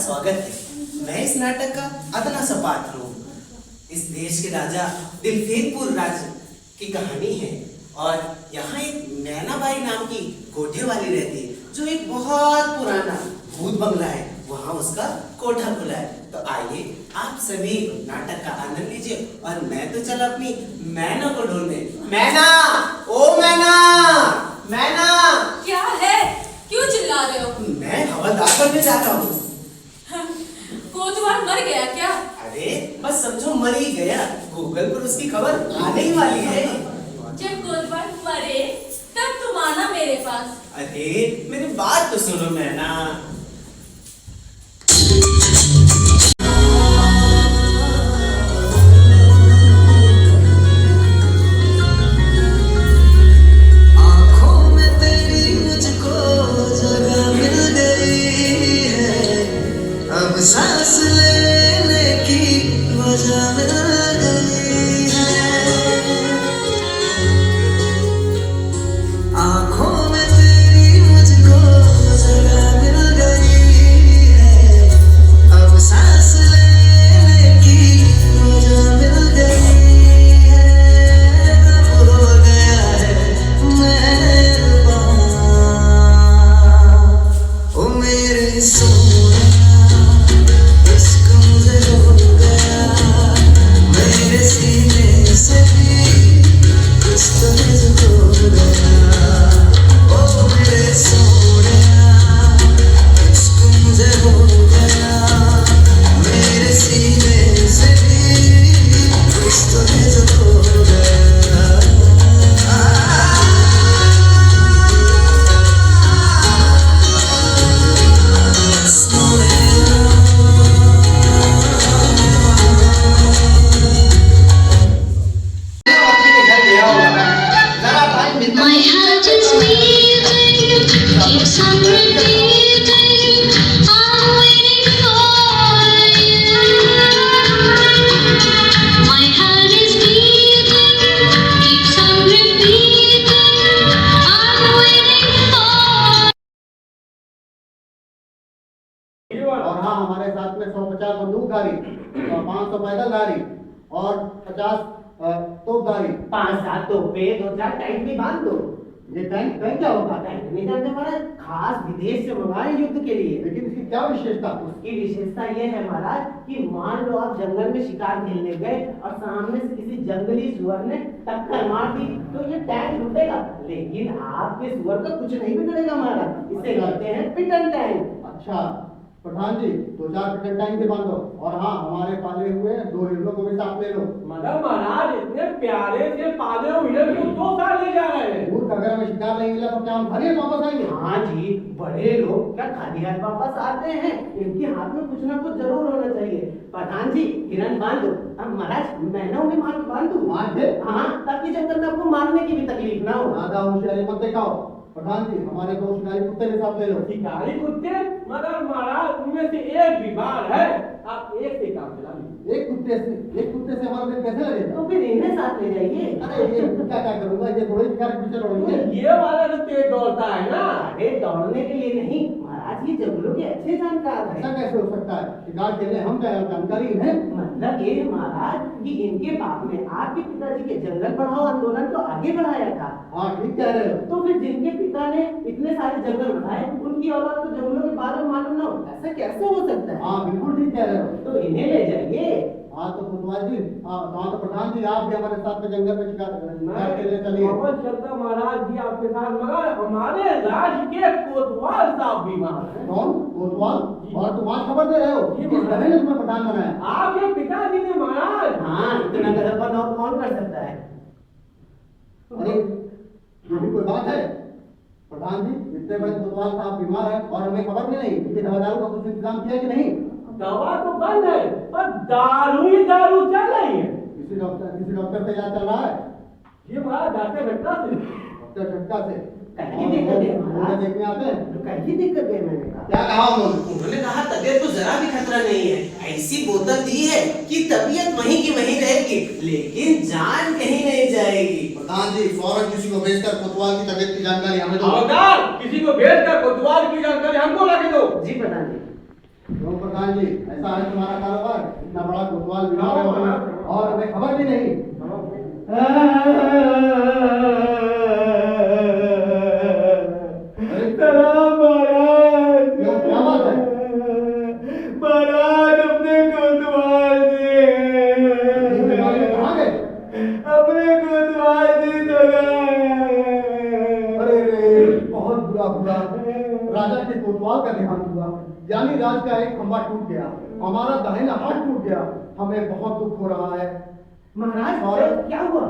स्वागत है। मैं इस नाटक का अदना सा पात्र हूँ। इस देश के राजा दिलफेतपुर राज की कहानी है और यहाँ एक मैनाबाई नाम की कोठे वाली रहती है, जो एक बहुत पुराना भूत बंगला है, वहाँ उसका कोठा खुला है। तो आइए आप सभी नाटक का आनंद लीजिए और मैं तो चला अपनी मैना को ढूंढने। मैना, ओ मैना, मैना। क्या है? क्यों चिल्ला रहे हो? मैं हवलदार बनने जा रहा हूँ। कोतवाल मर गया क्या? अरे बस समझो मर ही गया, गूगल पर उसकी खबर आने ही वाली है। जब कोतवाल मरे तब तुम आना मेरे पास। अरे मेरी बात तो सुनो मैना। सांस लेने की वजह मिल गई है, आँखों में तेरी मुझको जगह मिल गई है, अब सांस लेने की वजह मिल गई है, अब हो गया है मेहरबान ओ मेरे सोना। और हाँ, हमारे साथ में 150 बंदूकधारी, 500 पैदलधारी और 50 तोपधारी। 5-7 तोपे, 2-4 टैंक भी बांध दो। ये टैंक टैंक क्या होता है? टैंक नहीं जानते महाराज, खास विदेश से मंगाए युद्ध के लिए। लेकिन इसकी क्या विशेषता? उसकी विशेषता ये है महाराज कि मान लो आप जंगल में शिकार खेलने गए और सामने से किसी जंगली सुअर ने टक्कर मार दी, तो ये टैंक टूटेगा, लेकिन आपके सुअर का कुछ नहीं बिगड़ेगा महाराज। इसे कहते हैं पिटन टैंक। अच्छा प्रधान जी, 2-4 पिटन टैंक भी बांधो। और हाँ, हमारे पाले हुए 2 हिरणों को भी साथ ले लो। मगर महाराज इतने प्यारे से पाले हुए हिरण को 2 साल ले जा रहे हैं। मूर्ख, अगर हमें शिकार नहीं मिला तो क्या हम खाली वापस आएंगे? हाँ जी, बड़े लोग क्या खाली हाथ वापस आते हैं? इनके हाथ में कुछ ना कुछ जरूर होना चाहिए। प्रधान जी, हिरण बांध दो। अब महाराज मैंने उन्हें मार के बांध दूं? हाँ, ताकि जंगल में आपको मारने की भी तकलीफ ना हो। ज्यादा होशियारी मत दिखाओ। प्रधान जी, हमारे 2 शिकारी कुत्ते भी साथ ले लो। शिकारी कुत्ते? मगर महाराज उनमें से एक बीमार है, आप एक से काम चला लीजिए। एक कुत्ते से हमारा दिल कैसे लगेगा? तो फिर इन्हें साथ ले जाइए। अरे ये क्या करूंगा? ये थोड़ी शिकार के पीछे दौड़ेंगे। ये वाला तो तेज दौड़ता है ना। अरे दौड़ने के लिए नहीं महाराज, ये जंगलों के अच्छे जानकार हैं। ऐसा कैसे हो सकता है? शिकार के लिए हम जानकारी है। मतलब ये है महाराज कि इनके बाप ने आपके पिताजी के जंगल बढ़ाओ आंदोलन को आगे बढ़ाया था। हाँ ठीक कह रहे हो। तो फिर जिनके पिता ने इतने सारे जंगल बढ़ाए, उनकी औलाद को जंगलों के बारे में मालूम ना हो, ऐसा कैसे हो सकता है? हाँ बिल्कुल ठीक कह रहे हो। तो इन्हें ले जाइए। हाँ तो कोतवाल जी, हाँ तो प्रधान जी, आप भी हमारे साथ में जंगल में शिकार के लिए चलिए। बहुत श्रद्धा महाराज जी आपके साथ, मगर हमारे राज्य के कोतवाल साहब बीमार हैं। कौन? कोतवाल? और तुम आज खबर दे रहे हो? किस तरह ने तुम्हें प्रधान बनाया? आपके पिताजी ने महाराज। हाँ, इतना गधपन और कौन कर सकता है? अरे ये भी कोई बात है? प्रधान जी, इतने बड़े कोतवाल साहब बीमार है और हमें खबर भी नहीं कि दवादारों का कुछ इंतजाम किया कि नहीं? दवा तो बंद है पर दारू ही दारू चल रही है। किसी डॉक्टर से इलाज चल रहा है? ये महाराज डॉक्टर झटका से। डॉक्टर झटका से? कहीं दिक्कत है महाराज? देखने आते हैं? तो कहीं दिक्कत है? मैंने कहा। क्या कहा उन्होंने? उन्होंने कहा तबीयत को जरा भी खतरा नहीं है, ऐसी बोतल दी है कि तबीयत वहीं की वहीं रहेगी, लेकिन जान कहीं नहीं जाएगी। प्रधान जी, फौरन किसी को भेजकर कोतवाल की तबीयत की जानकारी हमें दो। खबरदार, किसी को भेजकर कोतवाल की जानकारी हमको लाके दो। जी प्रधान जी। क्यों प्रधान प्रधान जी, ऐसा है तुम्हारा कारोबार, इतना बड़ा कोतवाल बीमार है और हमें खबर भी नहीं। सलाम महाराज। क्यों, क्या बात है? महाराज अपने कोतवाल कहाँ गए? अपने कोतवाल जी तो अरे रे, बहुत बुरा हुआ। राजा के कोतवाल का देहांत हुआ, यानी राज का एक खंभा टूट गया, हमारा दाहिना हाथ टूट गया। हमें बहुत दुख हो रहा है। महाराज और क्या हुआ?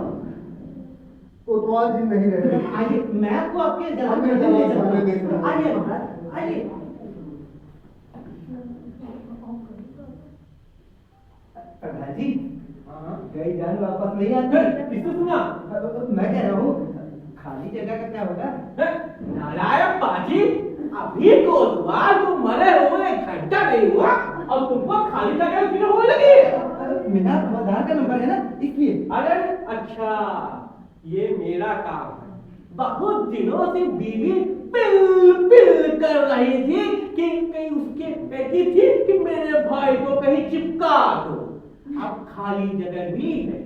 कोतवाल जी नहीं रहे। आइए, मैं आपको आपके हमने जनाब में जनाब ले चलता में हूं। देख रहा हूं। आइए महाराज, आइए। प्रधान जी, गई जान वापस नहीं आती। इसको सुना मैं कह रहा हूँ, खाली जगह का क्या होगा? नारायण पाजी, अभी कोतवाल को मरे हुए 1 घंटा नहीं हुआ और तुमको खाली जगह फिर होने लगी। मेरा आधार का नंबर है ना, इसलिए। अरे अच्छा, ये मेरा काम है। बहुत दिनों से बीवी पिल पिल कर रही थी कि कहीं उसके कहती थी कि मेरे भाई को कहीं चिपका दो। अब खाली जगह भी है,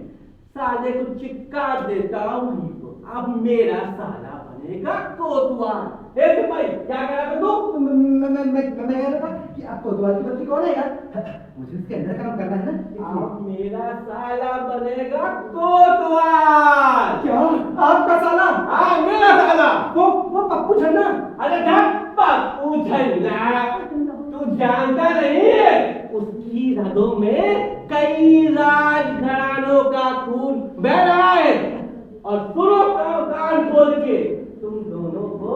साले को चिपका देता हूँ ही को। अब मेरा साला बनेगा कोतवाल। ए भाई, क्या कह रहा तू? मैं कह रहा था कि आप कोतवाल की बच्ची कौन है यार? मुझे उसके अंदर काम करना है ना। अब मेरा साला बनेगा कोतवाल। क्या? आपका साला? हाँ, मेरा साला। वो पप्पू झन्ना? अरे पप्पू झन्ना, तू जानता नहीं है, उसकी रगों में कई राजघरानों का खून बह रहा है। और सुनो कान खोल के, तुम दोनों को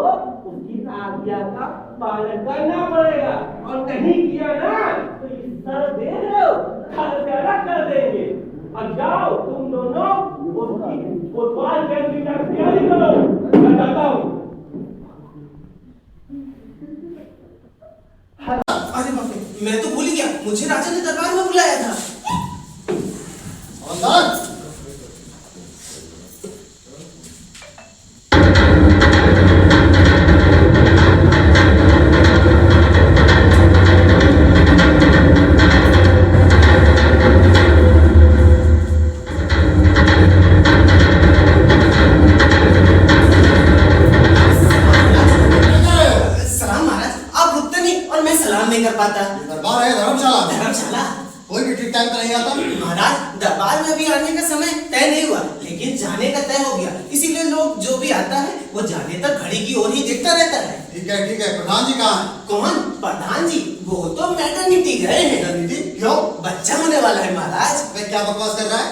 उसकी आज्ञा का पालन करना पड़ेगा, और नहीं किया ना तो इस सर दे रहे हो, खरखरा कर देंगे। अब जाओ तुम दोनों उसकी कोतवाल जंग की तैयारी करो, मैं जाता हूँ। अरे बाप रे, मैं तो भूल ही गया, मुझे राजा ने दरबार में बुलाया था। हवलदार, सलाम महाराज, आप रुकते नहीं और मैं सलाम नहीं कर पाता। ये दरबार है, धर्मशाला। धर्मशाला? कोई भी ठीक टाइम पे नहीं आता। महाराज, दरबार में भी आने का समय तय नहीं हुआ, लेकिन जाने का तय हो गया। इसीलिए लोग जो भी आता है वो जाने तक घड़ी की ओर ही देखता रहता है। ठीक है, ठीक है। प्रधान जी कहाँ हैं? कौन? प्रधान जी? वो तो मैटरनिटी गए हैं। मैटरनिटी? क्यों? बच्चा होने वाला है महाराज। मैं क्या बकवास कर रहा है?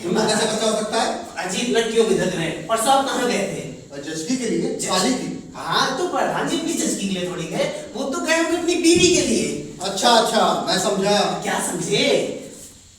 इनका कैसे बच्चा हो सकता है? अजीब लड़कियों में धक रहे हैं। और सब कहाँ गए थे? और जचकी के लिए, साली की। हाँ, तो प्रधान जी अपनी जचकी के लिए थोड़ी गए, वो तो गए होंगे अपनी बीवी के लिए। अच्छा अच्छा, मैं समझा। क्या समझे?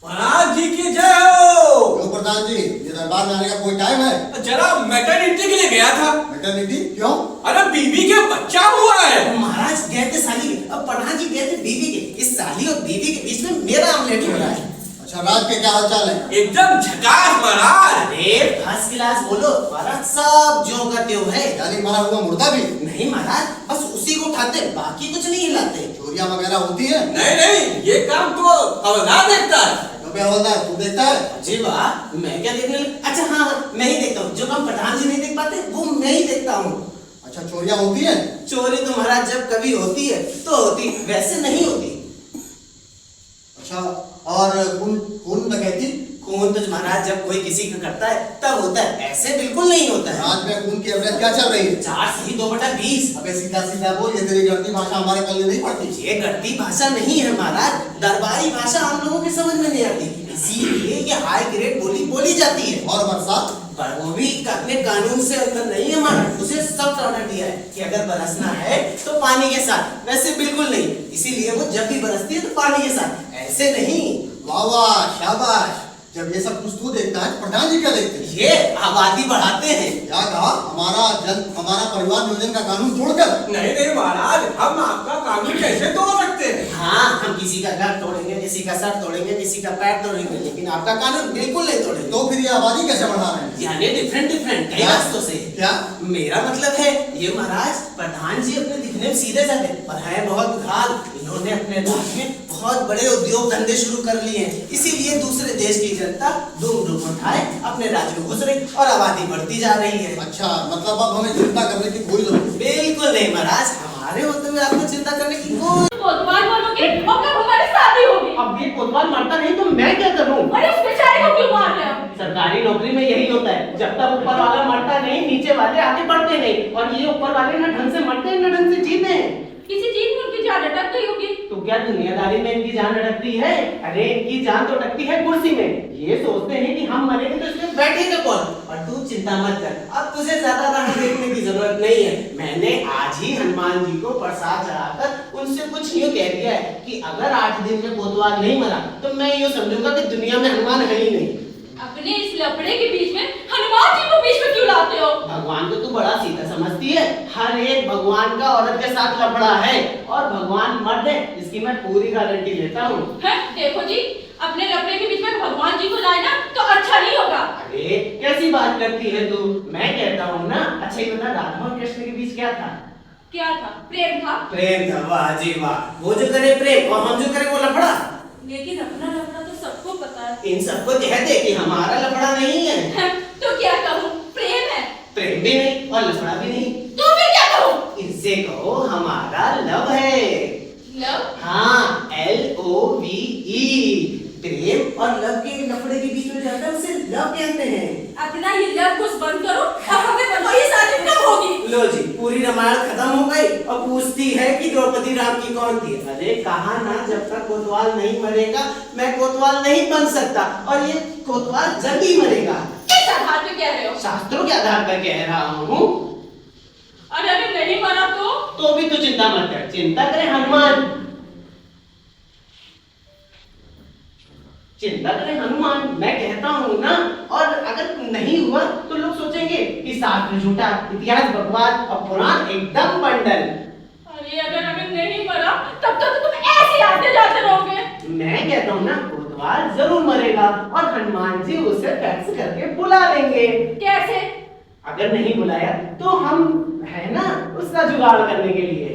महाराज जी की जय हो। क्यों प्रधान जी, ये दरबार में आने का कोई टाइम है? जरा मैटरनिटी के लिए गया था। मैटरनिटी? क्यों? अरे बीवी के बच्चा हुआ है। महाराज गए थे साली के, अब प्रधान जी गए थे बीवी के। इस साली और बीवी के बीच में मेरा आमलेट हो रहा है। अच्छा, राज के क्या हालचाल है? एकदम झकास महाराज। अरे फर्स्ट क्लास बोलो महाराज, सब जो का त्यों है। यानी मरा हुआ मुर्दा भी? नहीं महाराज, बस उसी को उठाते, बाकी कुछ नहीं हिलाते। चोरियां वगैरह होती है? नहीं नहीं, ये काम तो हवलदार देखता है। तो बे हवलदार, तू देखता है? जी वाह, मैं क्या देखने लगा? अच्छा हाँ हाँ, मैं ही देखता हूँ। जो काम प्रधान जी नहीं देख पाते वो मैं ही देखता हूँ। अच्छा, चोरियां होती है? चोरी तो महाराज जब कभी होती है तो होती, वैसे नहीं होती। अच्छा, और खून खून डकैती? खून तो महाराज जब कोई किसी का करता है तब होता है, ऐसे बिल्कुल नहीं होता है। राज में खून की एवरेज क्या चल रही है? 4 सही 2/20। अबे सीधा सीधा बोल, ये तेरी गलती भाषा हमारे पल्ले नहीं पड़ती। ये गढ़ती भाषा नहीं है महाराज, दरबारी भाषा हम लोगों के समझ में नहीं आती, इसीलिए ये हाई ग्रेड बोली बोली जाती है। और बरसात? पर वो भी अपने कानून से अंदर नहीं है महाराज, उसे सख्त ऑर्डर दिया है कि अगर बरसना है तो पानी के साथ, वैसे बिल्कुल नहीं। इसीलिए वो जब भी बरसती है तो पानी के साथ, ऐसे नहीं। वाह वाह, शाबाश। जब ये सब कुछ तू देखता है, प्रधान जी क्या देखते हैं? ये आबादी बढ़ाते हैं। क्या कहा? हमारा परिवार नियोजन का कानून तोड़कर? नहीं नहीं महाराज, हम आपका कानून कैसे तोड़ सकते हैं? हाँ, हम किसी का घर तोड़ेंगे, किसी का सर तोड़ेंगे, किसी का पैर तोड़ेंगे, लेकिन आपका कानून बिल्कुल नहीं तोड़ेंगे। तो फिर ये आबादी कैसे बढ़ा रहे हैं? यानी डिफरेंट कई रास्तों से। क्या? मेरा मतलब है ये महाराज, प्रधान जी अपने दिखने में सीधे साधे पर है बहुत घाल। इन्होंने अपने राज में बहुत बहुत बड़े उद्योग धंधे शुरू कर लिए हैं, इसीलिए दूसरे देश की जनता दुम दुम उठाए अपने राज्य में घुस रही और आबादी बढ़ती जा रही है। अच्छा, मतलब अब हमें चिंता करने की कोई जरूरत नहीं। बिल्कुल नहीं महाराज, हमारे होते हुए आपको चिंता करने की कोई। कोतवाल बोलोगे और कब हमारी शादी होगी? अब ये कोतवाल मरता नहीं तो मैं क्या करूं? अरे उस बेचारे को क्यों मार रहे हो? सरकारी नौकरी में यही होता है, जब तक ऊपर वाला मरता नहीं नीचे वाले आगे बढ़ते नहीं, और ये ऊपर वाले ना ढंग से मरते हैं ना ढंग से जीते हैं। किसी चीज में उनकी जान अटक गई होगी। तो क्या दुनियादारी में इनकी जान अटकती है? अरे इनकी जान तो अटकती है कुर्सी में। ये सोचते हैं कि हम मरेंगे तो इसमें बैठेगा कौन। और तू चिंता मत कर, अब तुझे ज्यादा राह देखने की जरूरत नहीं है। मैंने आज ही हनुमान जी को प्रसाद चढ़ाकर उनसे कुछ यूँ कह दिया है कि अगर 8 दिन में कोतवाल नहीं मरा तो मैं यूँ समझूंगा कि दुनिया में हनुमान है ही नहीं। अपने इस लफड़े के बीच में हनुमान जी को बीच में क्यों लाते हो? भगवान को तू बड़ा सीधा समझती है। हर एक भगवान का औरत के साथ लफड़ा है, और भगवान मर्द है, इसकी मैं पूरी गारंटी लेता हूँ। देखो जी, अपने लफड़े के बीच में भगवान जी को लाए ना तो अच्छा नहीं होगा। अरे कैसी बात करती है तू? मैं कहता हूँ ना। अच्छा ये बता, राधा और कृष्ण के बीच क्या था? क्या था? प्रेम था। प्रेम था, वाह जी वाह। वो जो करे प्रेम और हम जो करे वो लफड़ा। लेकिन अपना लफड़ा तो सबको पता है। इन सबको कह दे कि हमारा लफड़ा नहीं है। तो क्या कहूँ? प्रेम है। प्रेम भी नहीं और लफड़ा भी नहीं, तो फिर क्या कहूँ? इनसे कहो हमारा लव है। लव? हाँ, LOVE। प्रेम और लव के लफड़े के बीच में जाता है उसे लव कहते हैं। अपना ये लव कुछ बंद करो और हमें बताओ ये शादी कब होगी? लो जी, पूरी रामायण खत्म हो गई और पूछती है कि द्रौपदी राम की कौन थी। अरे कहा ना, जब तक कोतवाल नहीं मरेगा मैं कोतवाल नहीं बन सकता, और ये कोतवाल जब ही मरेगा। किस आधार पे कह रहे हो? शास्त्रों के आधार पर कह रहा हूँ। अरे अगर नहीं मरा तो भी तू चिंता मत कर, चिंता करे हनुमान। चिंता करे हनुमान, मैं कहता हूँ ना। और अगर नहीं हुआ तो लोग सोचेंगे कि शास्त्र झूठा, इतिहास बकवास और पुराण एकदम बंडल। अरे अगर हमें नहीं मरा तब तक तो तुम ऐसे आते जाते रहोगे। मैं कहता हूँ ना, कोतवाल जरूर मरेगा और हनुमान जी उसे फैक्स करके बुला लेंगे। कैसे? अगर नहीं बुलाया तो हम है ना उसका जुगाड़ करने के लिए।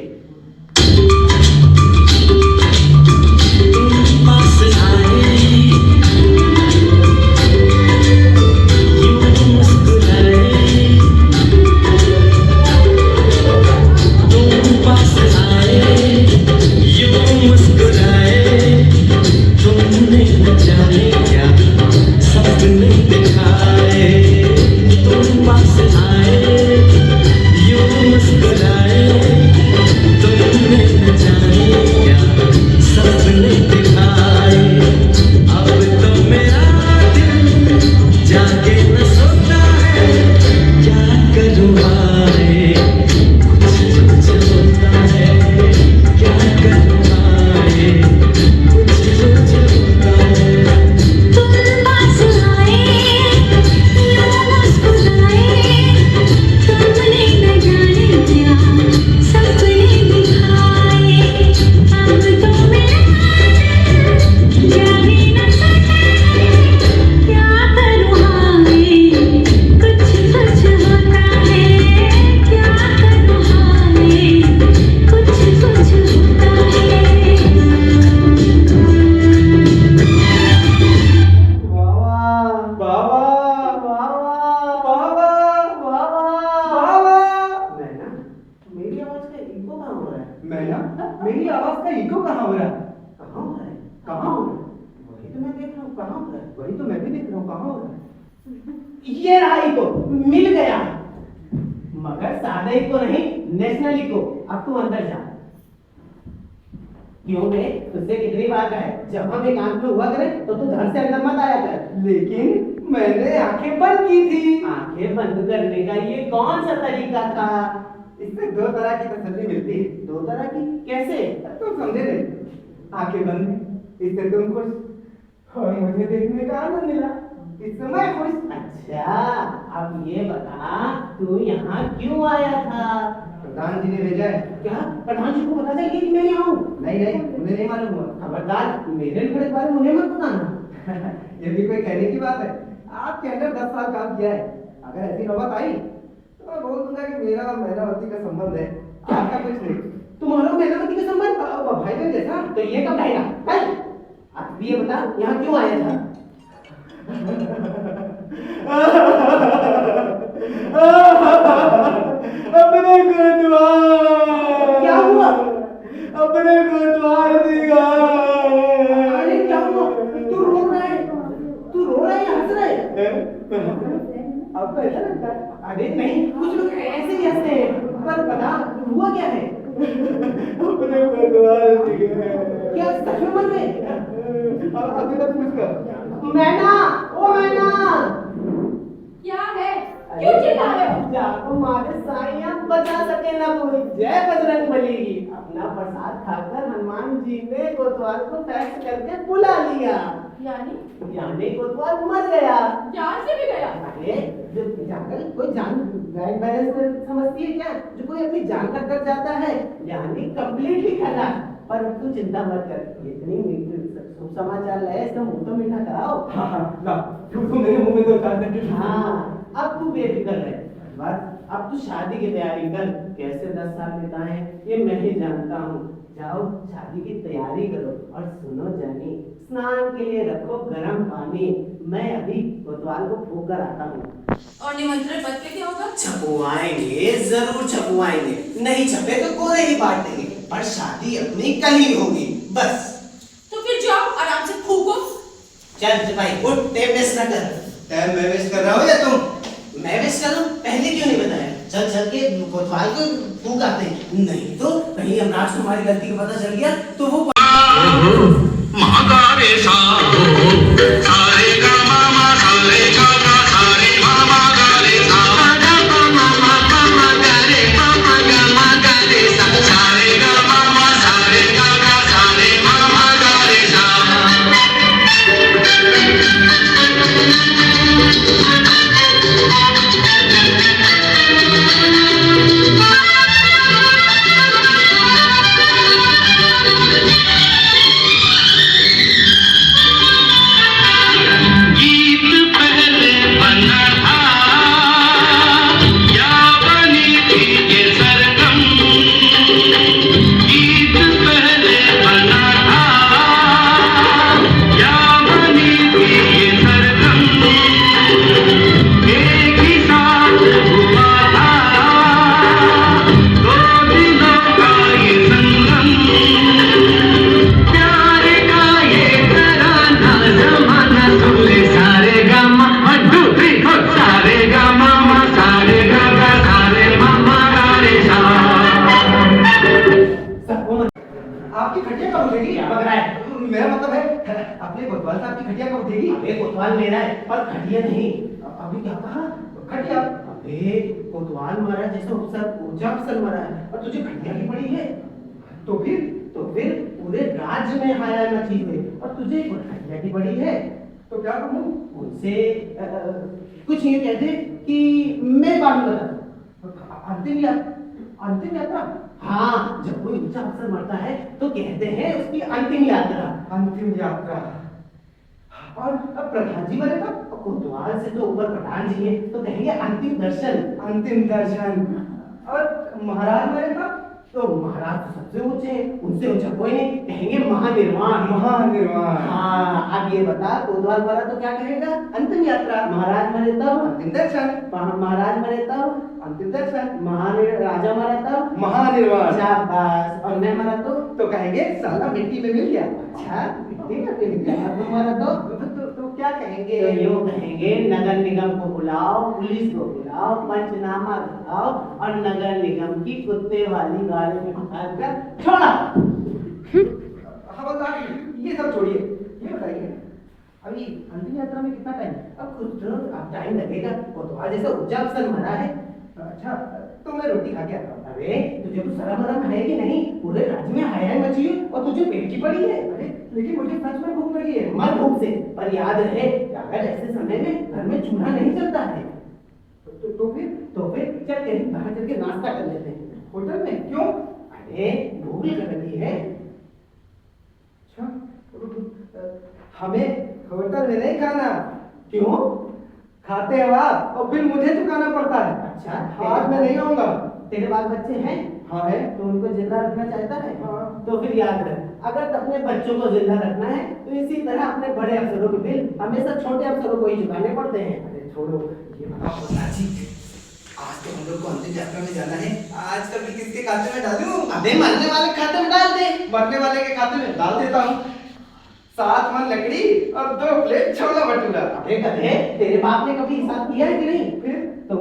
मेरी आवाज का इको कहाँ हो रहा है? कहाँ हो रहा है? कहाँ हो रहा है? वही तो मैं देख रहा हूँ, कहाँ हो रहा है? वही तो मैं भी देख रहा हूँ, कहाँ हो रहा है? ये रहा इको, मिल गया। मगर सादा इको नहीं, नेशनल इको। अब तू अंदर जा। क्यों बे, तुझसे कितनी बार कहा है, जब हम एक आंख में हुआ करें तो तू घर से अंदर मत आया कर। लेकिन मैंने आंखें बंद की थी। आंखें बंद करने का ये कौन सा तरीका था? इससे दो तरह की तसल्ली मिलती है। दो तरह की? कैसे? तुम समझे नहीं? आंखें बंद है, इससे तुम खुश और मुझे देखने का आनंद मिला, इससे मैं खुश। अच्छा, अब ये बता तू यहाँ क्यों आया था? प्रधान जी ने भेजा है। क्या प्रधान जी को पता चल गया कि मैं यहाँ हूँ? नहीं नहीं, उन्हें नहीं मालूम हुआ। खबरदार, मेरे लिखने के बारे में उन्हें मत बताना। ये भी कोई कहने की बात है? आपके अंदर 10 साल काम किया है, अगर ऐसी नौबत आई तो मैं बोल दूंगा कि मेरा और मैनावती का संबंध है, आपका कुछ नहीं। तुम्हारा मेहनत के संबंध भाई बहन जैसा। तो ये कब ढाएगा? कल? अब ये बता यहाँ क्यों आया था? अपने कोतवाल। क्या हुआ? अपने कोतवाल दिखा। अरे क्या हुआ? तू रो रहा है? तू रो रहा है या हंस रहा है? आपको ऐसा लगता है? अरे नहीं, कुछ लोग ऐसे ही हंसते हैं। पर बता हुआ क्या है? अपने कोतवाल दिखा। क्या सच में मर गए? अभी तक पूछ कर। मैना, ओ मैना। क्या है? क्यों चिल्ला रहे हो? जाको मारे साईं बचा सके ना कोई। जय बजरंगबली की। अपना प्रसाद खाकर हनुमान जी ने कोतवाल को फैक्स करके बुला लिया। यानी कोतवाल मर गया। जान से भी गया। अरे जो जाकर कोई जान गायब बैलेंस में समझती है क्या? जो कोई अपनी जान तक कर जाता है यानी कंप्लीटली खड़ा। पर तू चिंता मत कर, इतनी समाचार लाए इसका मुंह तो मीठा कराओ। तू मेरे मुंह में तो डाल दे। हाँ, अब तू बेफिक्र रह। बस अब तू शादी की तैयारी कर। कैसे 10 साल बिताए ये मैं ही जानता हूँ। जाओ शादी की तैयारी करो। और सुनो जानी, स्नान के लिए रखो गर्म पानी। मैं अभी कोतवाल को फूंक कर आता हूँ। और निमंत्रण पत्र क्या होगा? छपवाएंगे, जरूर छपवाएंगे। नहीं छपे तो कोरे ही बांटेंगे। पर शादी अपनी कल ही होगी बस। तो फिर जाओ आराम से फूको। चल भाई उठ, टाइम वेस्ट न कर। टाइम मैं वेस्ट कर रहा हूँ या तुम? मैं वेस्ट करूं? पहले क्यों नहीं बताया? चल चल के कोतवाल को फूंक आते हैं। नहीं तो कहीं यमराज को हमारी गलती का पता चल गया तो वो महागारे सा सारे गा मामा सारे गा गा सारे मामा गारे सा गा मामा मामा गारे मामा गा मा गारे सा सारे गा मामा सारे गा गा सारे मामा गारे सा। आपकी खटिया कब उठेगी? क्या लग रहा है? मेरा मतलब है अपने कोतवाल साहब की खटिया कब उठेगी? अबे कोतवाल मेरा है पर खटिया नहीं। अभी क्या कहा? खटिया? अबे कोतवाल मरा जैसे ऊंचा अफसर मरा है और तुझे खटिया की पड़ी है। तो फिर पूरे राज्य में हाया मची हुई और तुझे खटिया की पड़ी है। तो क्या कहूँ? उनसे कुछ ये कह दे कि मैं बात बता। अंतिम यात्रा? हाँ, जब कोई ऊंचा अफसर मरता है तो कहते हैं उसकी अंतिम यात्रा। अंतिम यात्रा। और अब प्रधान जी मरे तब? कोतवाल से तो ऊपर प्रधान जी है तो कहेंगे अंतिम दर्शन। अंतिम दर्शन। और महाराज मरे तब? तो महाराज तो सबसे ऊंचे हैं, उनसे ऊंचा कोई नहीं, कहेंगे महानिर्वाण। महानिर्वाण। हाँ, अब ये बता कोतवाल मरा तो क्या कहेगा? अंतिम यात्रा। महाराज मरे तब? अंतिम दर्शन। महाराज मरे तब? अंतिम दर्शन। राजा मरा तब? महानिर्वाण। शाबाश। और मैं मरा तो कहेंगे साला मिट्टी में मिल गया। अच्छा, मिट्टी में मिल गया। तुम मरा तो क्या कहेंगे? तो यूं कहेंगे नगर निगम को बुलाओ, पुलिस को बुलाओ, पंचनामा कराओ और नगर निगम की कुत्ते वाली गाड़ी में उठाकर छोड़ा। खबरदार, ये सब छोड़िए। ये बताइए अभी अंतिम यात्रा में कितना टाइम? अब कुछ तो अब टाइम लगेगा। कोतवाल जैसा ऊंचा अफसर मरा है। अच्छा, तो मैं रोटी खा के आता हूँ। अरे तुझे कुछ शर्म वरम है कि नहीं? पूरे राज्य में हाय मची है और तुझे पेट की पड़ी है। अरे लेकिन मुझे सच में भूख लगी है। मर भूख से, पर याद रहे अगर ऐसे समय में घर में चूल्हा नहीं चलता है तो फिर चल कहीं बाहर चल के नाश्ता कर लेते हैं। होटल में? क्यों? अरे भूख लगी है। अच्छा, हमें होटल में नहीं खाना। क्यों? खाते हो आप और बिल मुझे चुकाना पड़ता है। अच्छा आज मैं नहीं आऊंगा। तेरे बाल बच्चे हैं? हाँ है। तो उनको जिंदा रखना चाहता है? हाँ। तो फिर याद रख, अगर अपने बच्चों को जिंदा रखना है तो इसी तरह अपने बड़े अफसरों के बिल हमेशा छोटे अफसरों को ही चुकाने पड़ते हैं। अरे छोड़ो, ये बताओ जी, आज तो हम लोग को अंतिम यात्रा में जाना है। आज का बिल किसके खाते में डालूं? अबे मरने वाले खाते में डाल दे। मरने वाले के खाते में डाल देता हूँ। 7 मन लकड़ी और 2 प्लेट छोला भटूरा। अबे गधे, तेरे बाप ने कभी हिसाब किया है कि नहीं? फिर तो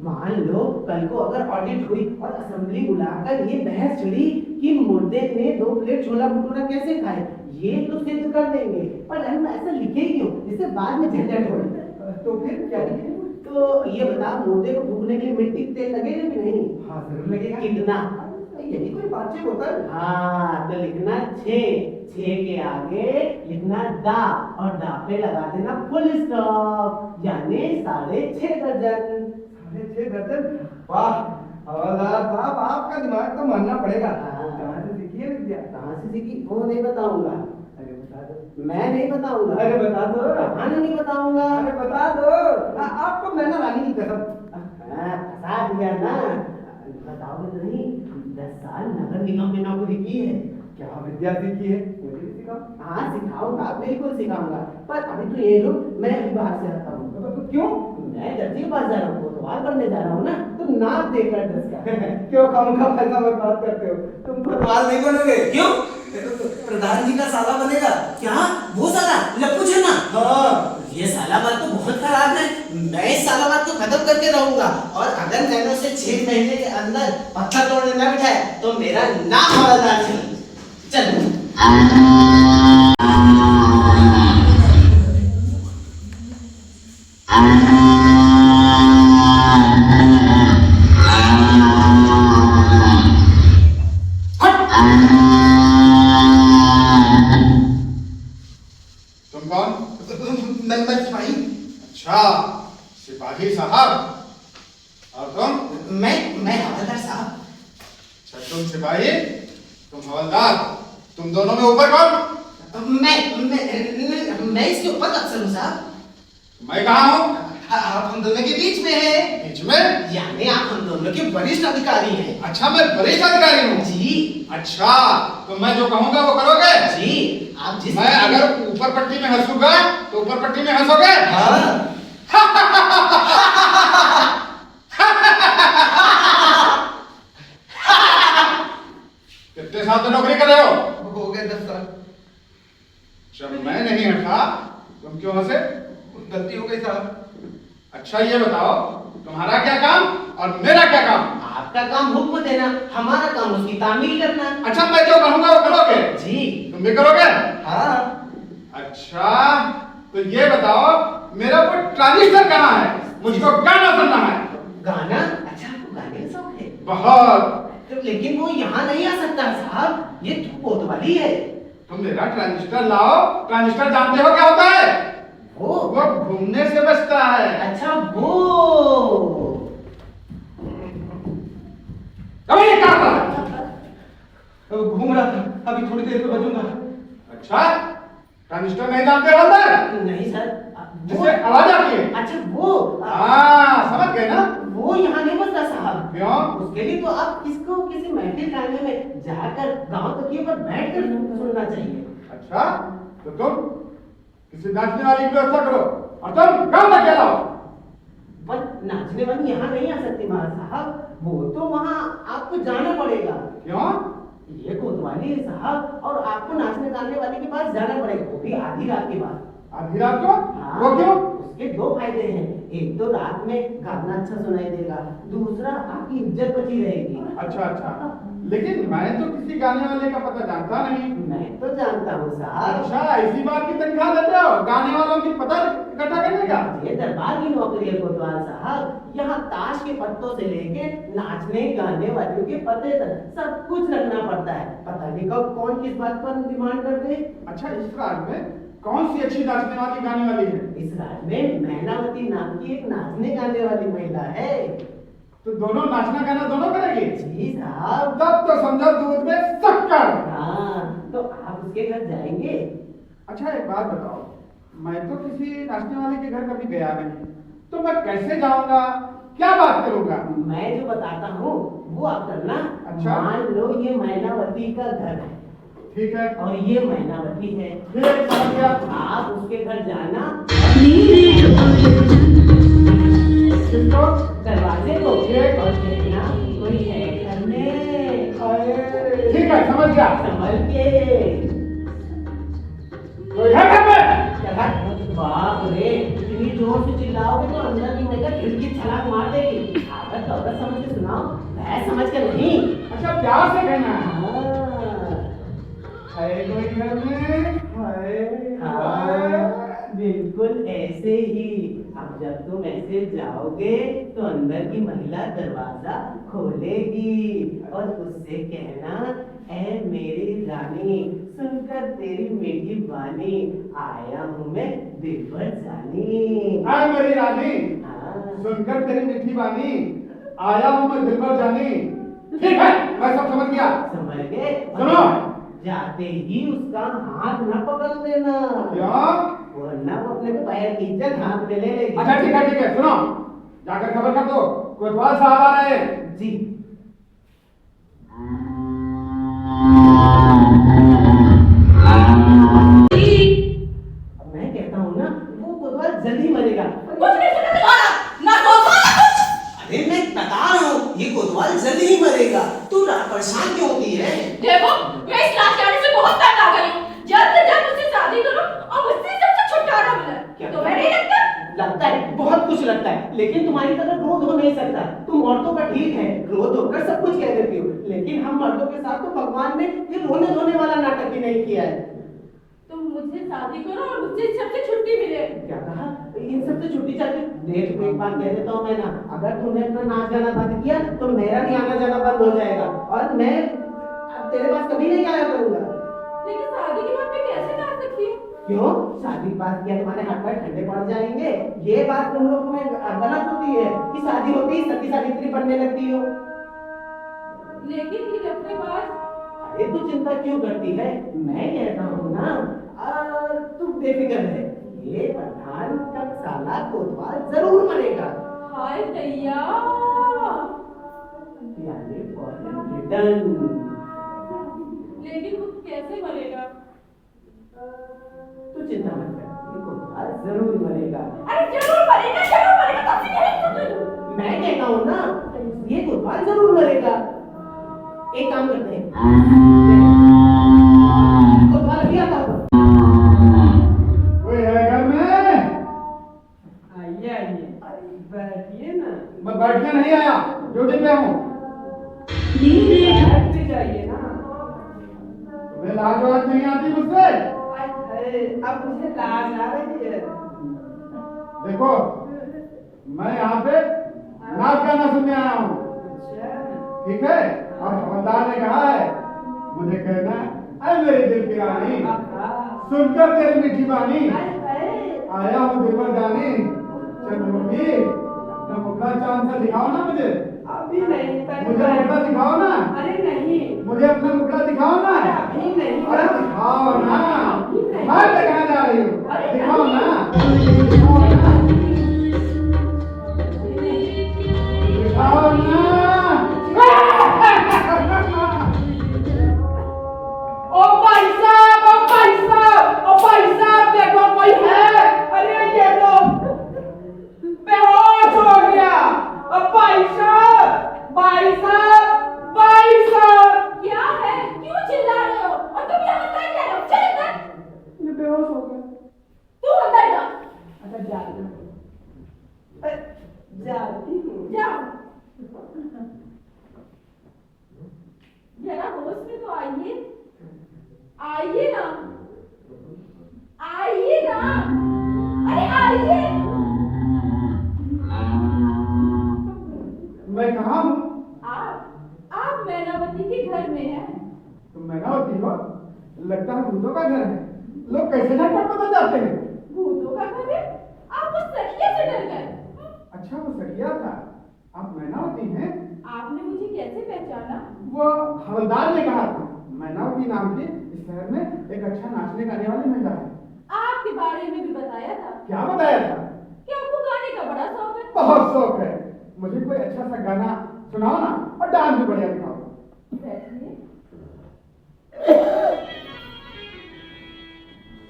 मान लो कल को अगर ऑडिट हुई और असेंबली बुलाकर ये बहस छिड़ी कि मुर्दे ने 2 प्लेट छोला भटूरा कैसे खाए, ये तो सिद्ध कर देंगे, पर हम ऐसा लिखे क्यों जिससे बाद में झंझट हो। तो फिर क्या लिखें? तो ये बता, मुर्दे को फूकने के लिए मिट्टी का तेल लगेगा कि नहीं? हाँ जरूर लगेगा। कितना? ये भी कोई बातचीत होता है? हाँ, तो लिखना 6 के आगे लिखना दा और दा पे लगा देना फुल स्टॉप, यानी 6.5 दर्जन। 6.5 दर्जन? वाह हवलदार साहब, आपका दिमाग तो मानना पड़ेगा। हाँ। कहाँ से सीखी है विद्या? कहाँ से सीखी वो नहीं बताऊंगा। अरे बता दो। मैं नहीं बताऊंगा। अरे बता दो। कहाँ नहीं बताऊंगा। अरे बता दो। आपको मैंने रानी की कसम। हाँ, फंसा दिया ना। बताओगे तो नहीं, 10 साल नगर निगम में नौकरी की है। क्या विद्या सीखी है? मुझे भी सिखाओ। हाँ सिखाऊंगा, बिल्कुल सिखाऊंगा, पर अभी तो ये रुक, मैं अभी बाहर से आता हूँ। तो क्यों? मैं जज के पास जा रहा हूँ, कोतवाल बनने जा रहा हूँ ना, तो नाप देकर 10 का। क्यों खामखा पैसा बर्बाद करते हो? तुम कोतवाल नहीं बनोगे। क्यों? प्रधान जी का साला बनेगा क्या? वो साला लप्पू छन्ना? हाँ। ये साला बात तो बहुत खराब है। मैं इस साला बात को खत्म करके रहूंगा, और अगर मैंने उसे 6 महीने के अंदर पत्थर तोड़ने न बिठाया तो मेरा नाम हवलदार नहीं। चल तुम कौन? मैं सिपाही। अच्छा, सिपाही साहब। और तुम? मैं हवलदार साहब। अच्छा, तुम सिपाही, तुम हवलदार, तुम दोनों में ऊपर कौन? मैं इसके ऊपर अफसर हूँ साहब। मैं कहाँ हूँ? आप हम दोनों के बीच में हैं। बीच में? यानी आप हम दोनों के वरिष्ठ अधिकारी हैं। अच्छा, मैं वरिष्ठ अधिकारी हूँ। जी। अच्छा, तो मैं जो कहूँगा वो करोगे? जी, आप जिस मैं अगर ऊपर पट्टी में हंसूंगा तो ऊपर पट्टी में हंसोगे? हाँ। कितने साल से नौकरी कर रहे हो? हो गए 10 साल। जब मैं नहीं हंसा तुम क्यों हंसे? गलती हो गई साहब। अच्छा, ये बताओ तुम्हारा क्या काम और मेरा क्या काम? आपका काम हुक्म देना, हमारा काम उसकी तामील करना। अच्छा, मैं जो कहूँगा वो करोगे? जी। तुम भी करोगे? हाँ। अच्छा, तो ये बताओ मेरा वो ट्रांजिस्टर कहाँ है? मुझको गाना सुनना है। गाना? अच्छा, आपको गाने का शौक है? बहुत। तो लेकिन वो यहाँ नहीं आ सकता साहब, ये तो कोतवाली है। तुम मेरा ट्रांजिस्टर लाओ। ट्रांजिस्टर जानते हो क्या होता है? वो घूमने से बचता है। अच्छा वो। अबे ये क्या कर रहा है? घूम रहा था, अभी थोड़ी देर में बजूंगा। अच्छा, ट्रांजिस्टर नहीं जानते हो अंदर? नहीं सर। जिससे आवाज आती है? अच्छा वो। हाँ, समझ गए ना? वो यहाँ नहीं बजता साहब। क्यों? उसके लिए तो आप इसको किसी महफिल खाने में जाकर गांव तकिए पर बैठकर सुनना चाहिए। अच्छा, तो तुम किसी नाचने वाली की व्यवस्था करो और तुम गाँव तक लाओ। पर नाचने वाली यहाँ नहीं आ सकती महाराज साहब, वो तो वहाँ आपको जाना पड़ेगा। क्यों? ये कोतवाली है साहब, और आपको नाचने गाने वाले के पास जाना पड़ेगा, वो भी आधी रात के बाद। आधी रात को? हाँ, वो क्यों? उसके 2 फायदे हैं, एक तो रात में गाना अच्छा सुनाई देगा, दूसरा आपकी इज्जत बची रहेगी। अच्छा अच्छा, लेकिन मैं तो किसी गाने वाले का पता जानता नहीं। मैं तो जानता हूँ साहब। अच्छा, इसी बात की तनख्वाह लेते हो गाने वालों की पता इकट्ठा करने का? ये दरबार की नौकरी है कोतवाल साहब, यहाँ ताश के पत्तों से लेके नाचने गाने वालों के पते तक सब कुछ रखना पड़ता है। पता नहीं कब कौन किस बात पर डिमांड कर दे। अच्छा, इस राज में कौन सी अच्छी नाचने वाली गाने वाली है? इस राज में मैनावती नाम की एक नाचने गाने वाली महिला है। तो दोनों नाचना गाना दोनों करेगी? जी साहब। तब तो समझो दूध में शक्कर। हाँ, तो आप उसके घर जाएंगे? अच्छा, एक बात बताओ, मैं तो किसी नाचने वाले के घर कभी गया नहीं, तो मैं कैसे जाऊंगा, क्या बात करूंगा? मैं जो बताता हूँ वो आप करना। अच्छा। मान लो ये मैनावती का घर है ठीक है। और ये मैनावती है। ठीक, समझ गया। आप उसके घर जाना, किसको? दरवाजे को, ठीक। और कहना कोई है घर में। ठीक है, समझ गया। संभल के। कोई है घर में? बाप रे, इतनी जोर से चिल्लाओगे तो अंदर की महिला खिड़की छलांग मार देगी। आदत औरत समझ के सुनाओ, मैं समझ के नहीं। अच्छा, प्यार से कहना है। हाँ, है कोई घर में? हाँ, बिल्कुल ऐसे ही। अब जब तुम ऐसे जाओगे तो अंदर की महिला दरवाजा खोलेगी और उससे कहना, ऐ मेरी रानी, सुनकर तेरी मीठी बानी, आया हूँ मैं दिल भर जानी। आए मेरी रानी, हाँ। सुनकर तेरी मीठी बानी, आया हूँ मैं दिल भर जानी। ठीक है, मैं सब समझ गया। समझ गए? सुनो। जाते ही उसका हाथ न पकड़ लेना, क्या? वरना वो अपने पैर की इज्जत हाथ में ले लेगी। अच्छा ठीक है, सुनो, जाकर खबर कर दो कोतवाल साहब आ रहे हैं। जी। मैं कहता हूँ ना, वो कोतवाल जल्दी मरेगा। कुछ नहीं सुनने वाला, ना कोतवाल कुछ। अरे मैं बता रहा हूँ ये कोतवाल जल्दी ही मरेगा। तू परेशान क्यों होती है? देखो, मैं इस राजकुमारी से बहुत तंग आ गई हूँ। जल्द से जल्द मुझसे शादी करो और मुझसे सबसे छुटकारा मिले। तुम्हें नहीं लगता? लगता है, बहुत कुछ लगता है, लेकिन तुम्हारी तरह क्रोध हो नहीं सकता। तुम औरतों का ठीक है, क्रोध होकर सब कुछ कह देती हो, लेकिन हम मर्दों के साथ तो भगवान ने ये रोने धोने वाला नाटक ही नहीं किया है। तुम मुझसे शादी करो और मुझसे इस सबसे छुट्टी मिले। क्या कहा? इन सबसे छुट्टी चाहिए? देख, एक बात कह देता हूँ मैं ना, अगर तुमने अपना नाच गाना बंद किया तो मेरा भी आना जाना बंद हो जाएगा और मैं अब तेरे पास कभी नहीं आया करूंगा। लेकिन शादी के बाद मैं कैसे जा सकती हूँ? क्यों? शादी के बाद क्या तुम्हारे हाथ पैर ठंडे पड़ जाएंगे? ये बात तुम लोग में गलत होती है कि शादी होती ही सती सावित्री बनने लगती हो। लेकिन फिर अपने पास अरे तू चिंता क्यों करती है? मैं कहता हूँ ना, तू बेफिक्र है, ये प्रधान का साला कोतवाल जरूर मरेगा। हाय दैया, यानी फॉरेन रिटर्न। लेकिन वो कैसे मरेगा? तू चिंता मत कर, ये कोतवाल जरूर मरेगा। अरे जरूर मरेगा, जरूर मरेगा, तुमसे यही सुन रही हूँ। मैं कहता हूँ ना, ये कोतवाल जरूर मरेगा। एक काम करते हैं, कोतवाल अभी आता होगा। कोई है घर में? आइए आइए, बैठिए ना। मैं बैठने नहीं आया, ड्यूटी पे हूँ। बैठ भी जाइए ना। तुम्हें लाज वाज नहीं आती मुझसे? अब मुझे लाज आ रही है। देखो, मैं यहाँ पे नाच गाना सुनने आया हूँ, ठीक है? और हवलदार ने कहा है मुझे कहना, अरे मेरी दिल की रानी, सुनकर तेरी मीठी बानी, आया हूँ दिल भर जानी। चंद्रमुखी, अपना मुखड़ा चांद सा दिखाओ ना मुझे। अभी नहीं, मुझे मुखड़ा दिखाओ ना। अरे नहीं, मुझे अपना मुखड़ा दिखाओ ना। अभी नहीं। अरे दिखाओ ना। मैं कहाँ जा रही हूँ? अरे दिखाओ ना। नहीं। दिखाओ ना। दिखाओ ना। ओ भाई साहब, ओ भाई साहब, ओ भाई साहब, देखो कोई है। अरे ये तो बेहोश हो गया। ओ भाई साहब, भाई साहब, भाई साहब। क्या है? क्यों चिल्ला रहे हो? और तुम यहाँ कर क्या रहे हो? चल अंदर। मैं बेहोश हो गया। तू अंदर जा। अच्छा जाती हूँ, जाती हूँ। जाओ। जरा होश में तो आइए, आइए ना, आइए ना, अरे आइए। मैं कहाँ हूँ? आप मैनावती के घर में हैं। तुम मैनावती हो? लगता है भूतों का घर है। लोग कैसे झटपट बदल जाते हैं? भूतों का घर है? आप उस सखिया से डर गए? अच्छा, वो सखिया था। आप मैनावती हैं? आपने मुझे कैसे पहचाना? वो हवलदार ने कहा था, मैनावती नाम की इस शहर में एक अच्छा नाचने गाने वाली महिला है। आपके बारे में भी बताया था। क्या बताया था? कि आपको गाने का बड़ा शौक है। बहुत शौक है। मुझे कोई अच्छा सा गाना सुनाओ ना और डांस भी बढ़िया दिखाओ। बैठिए।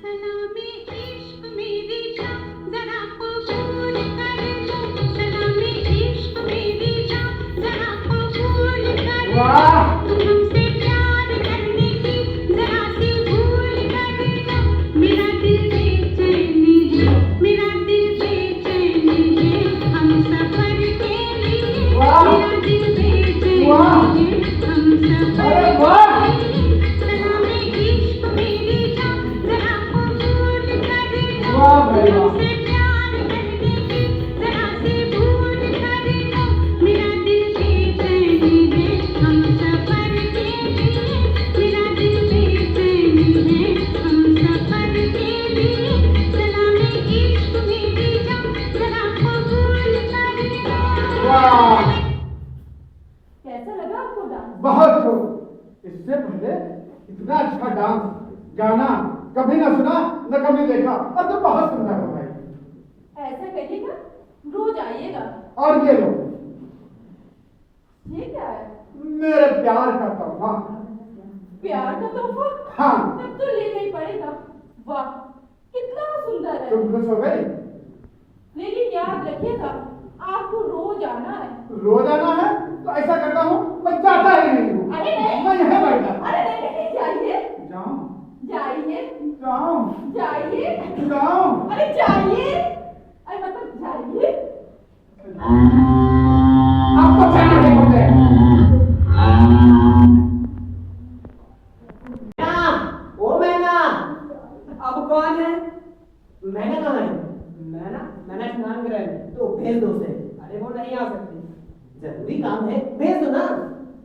सलामी इश्क मेरी जान जरा कबूल कर लो, सलामी इश्क मेरी जान जरा कबूल कर लो, वाह! तुम हमसे प्यार करने की जरा सी भूल कर लो, मेरा दिल बेचैन है, मेरा दिल बेचैन है, हम सफर के लिए, वाह! मेरा दिल बेचैन वाह! है, हम सफर अरे के वाह! लिए, सलामी इश्क मेरी जान जरा कबूल कर लो, वाह भाई वाह! हमसे प्यार करने की जरा सी भूल कर लो, मेरा दिल बेचैन है, हम सफर के लिए, मेरा दिल बेचैन है, हम सफर के लिए, सलामी इश्क मेरी जान जरा कबूल कर लो। वाह! कैसा लगा आपको डांस? बहुत खूब। इससे पहले इतना अच्छा डांस गाना कभी ना सुना न कभी देखा, और तो बहुत सुंदर हो भाई। ऐसा करिएगा, रोज आइएगा। और ये लो ये क्या है? मेरे प्यार का तोहफा। प्यार का तोहफा? हाँ। तब तो लेना ही पड़ेगा। वाह, कितना सुंदर है। तुम खुश हो गई? लेकिन याद रखिएगा, आपको रोज आना है। रोज आना है तो ऐसा करता हूँ, मैं जाता ही नहीं हूँ। अरे नहीं। मैं यहाँ बैठा। अरे नहीं, नहीं, जाइए। जाऊँ जाइए। जाऊँ जाइए। जाऊँ। अरे जाइए। अरे मतलब जाइए। आपको जाना नहीं होते। ओ मैना, अब कौन है? मैना कहाँ है? मैंने स्नान गृह में। तो भेज दो उसे। अरे वो नहीं आ सकती। जरूरी काम है, भेज दो ना।